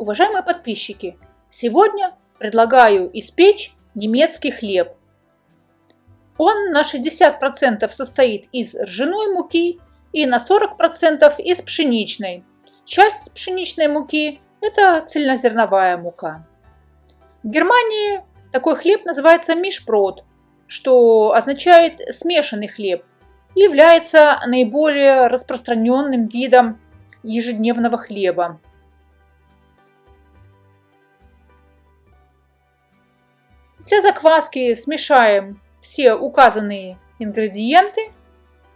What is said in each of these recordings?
Уважаемые подписчики, сегодня предлагаю испечь немецкий хлеб. Он на 60% состоит из ржаной муки и на 40% из пшеничной. Часть пшеничной муки – это цельнозерновая мука. В Германии такой хлеб называется мишброд, что означает смешанный хлеб, и является наиболее распространенным видом ежедневного хлеба. Для закваски смешаем все указанные ингредиенты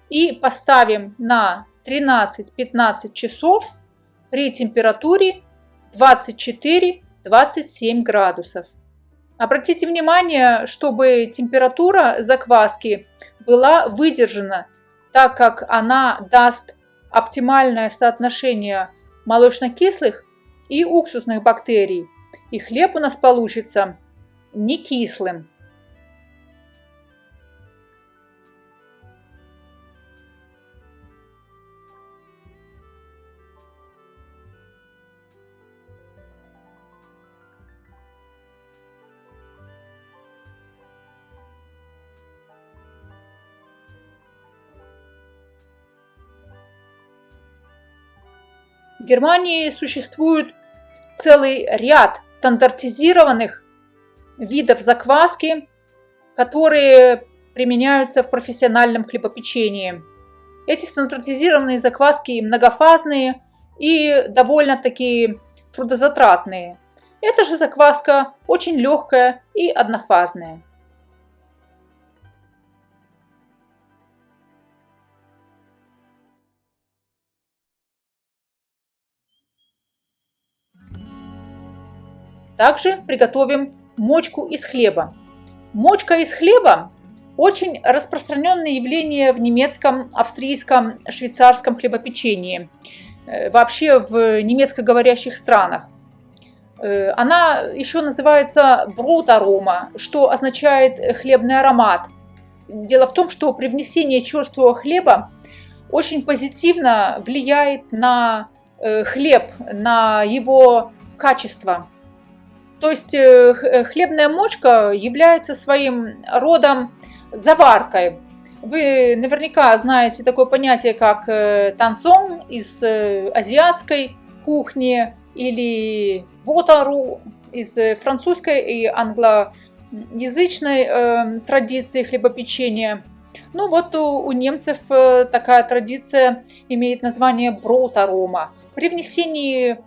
и поставим на 13-15 часов при температуре 24-27 градусов. Обратите внимание, чтобы температура закваски была выдержана, так как она даст оптимальное соотношение молочно-кислых и уксусных бактерий, и хлеб у нас получится не кислым. В Германии существует целый ряд стандартизированных видов закваски, которые применяются в профессиональном хлебопечении. Эти стандартизированные закваски многофазные и довольно-таки трудозатратные. Эта же закваска очень легкая и однофазная. Также приготовим мочку из хлеба. Мочка из хлеба – очень распространенное явление в немецком, австрийском, швейцарском хлебопечении, вообще в немецкоговорящих странах. Она еще называется брот-арома, что означает хлебный аромат. Дело в том, что привнесение черствого хлеба очень позитивно влияет на хлеб, на его качество. То есть хлебная мочка является своим родом заваркой. Вы наверняка знаете такое понятие, как тансон из азиатской кухни или вотару из французской и англоязычной традиции хлебопечения. Ну вот у немцев такая традиция имеет название брот-арома. При внесении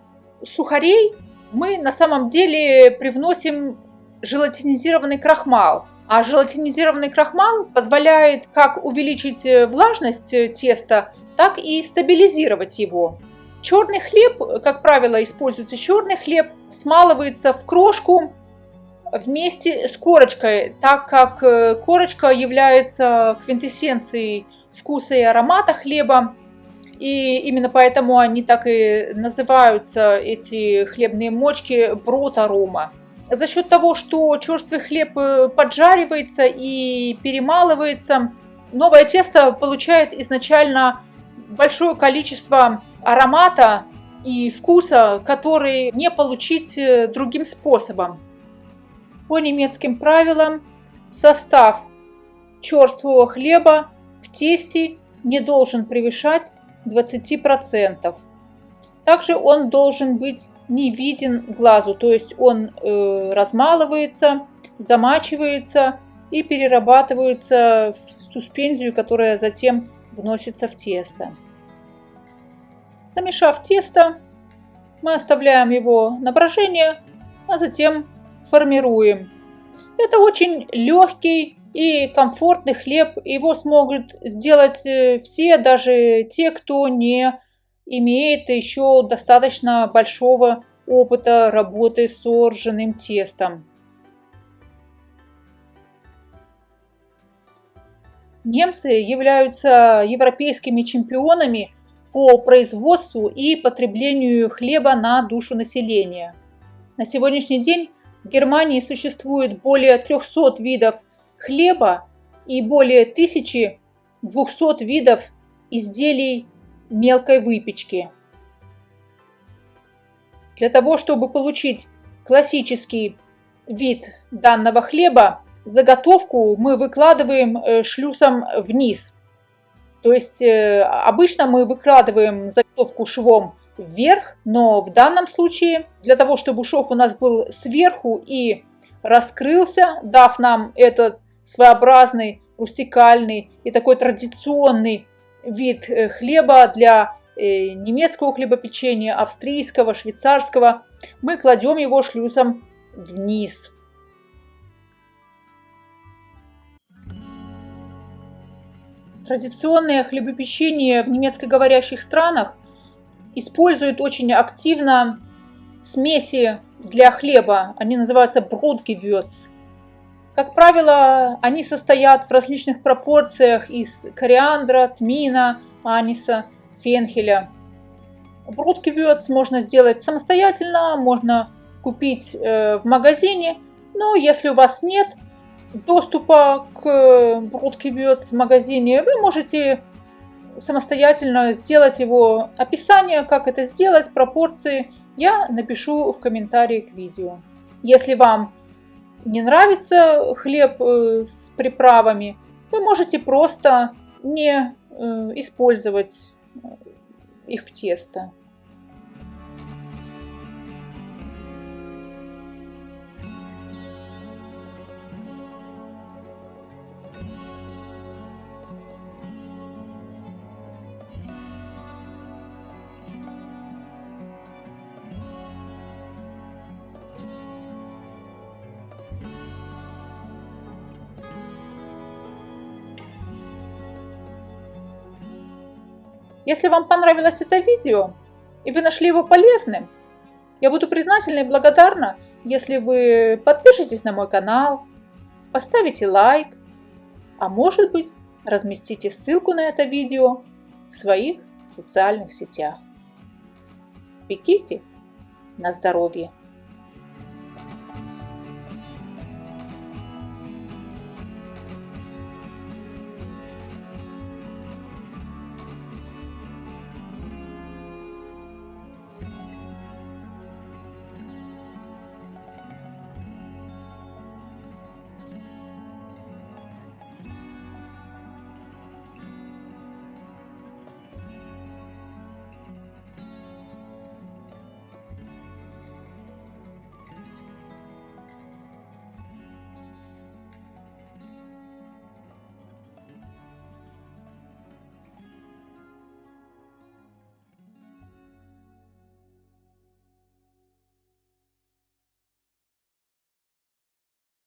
сухарей мы на самом деле привносим желатинизированный крахмал. А желатинизированный крахмал позволяет как увеличить влажность теста, так и стабилизировать его. Черный хлеб, как правило, используется черный хлеб, смалывается в крошку вместе с корочкой, так как корочка является квинтэссенцией вкуса и аромата хлеба. И именно поэтому они так и называются, эти хлебные мочки, брот-арома. За счет того, что черствый хлеб поджаривается и перемалывается, новое тесто получает изначально большое количество аромата и вкуса, который не получить другим способом. По немецким правилам состав черствого хлеба в тесте не должен превышать 20%. Также он должен быть не виден глазу, то есть он размалывается, замачивается и перерабатывается в суспензию, которая затем вносится в тесто. Замешав тесто, мы оставляем его на брожение, а затем формируем. Это очень легкий и комфортный хлеб, его смогут сделать все, даже те, кто не имеет еще достаточно большого опыта работы с ржаным тестом. Немцы являются европейскими чемпионами по производству и потреблению хлеба на душу населения. На сегодняшний день в Германии существует более 300 видов хлеба и более 1200 видов изделий мелкой выпечки. Для того, чтобы получить классический вид данного хлеба, заготовку мы выкладываем шлюзом вниз. То есть обычно мы выкладываем заготовку швом вверх, но в данном случае для того, чтобы шов у нас был сверху и раскрылся, дав нам этот своеобразный, рустикальный и такой традиционный вид хлеба для немецкого хлебопечения, австрийского, швейцарского, мы кладем его шлюзом вниз. Традиционное хлебопечение в немецкоговорящих странах используют очень активно смеси для хлеба. Они называются Brotgewürz. Как правило, они состоят в различных пропорциях из кориандра, тмина, аниса, фенхеля. Brotgewürz можно сделать самостоятельно, можно купить в магазине, но если у вас нет доступа к Brotgewürz в магазине, вы можете самостоятельно сделать его. Описание, как это сделать, пропорции, я напишу в комментарии к видео. Если вам не нравится хлеб с приправами, вы можете просто не использовать их в тесто. Если вам понравилось это видео и вы нашли его полезным, я буду признательна и благодарна, если вы подпишитесь на мой канал, поставите лайк, а может быть, разместите ссылку на это видео в своих социальных сетях. Пеките на здоровье!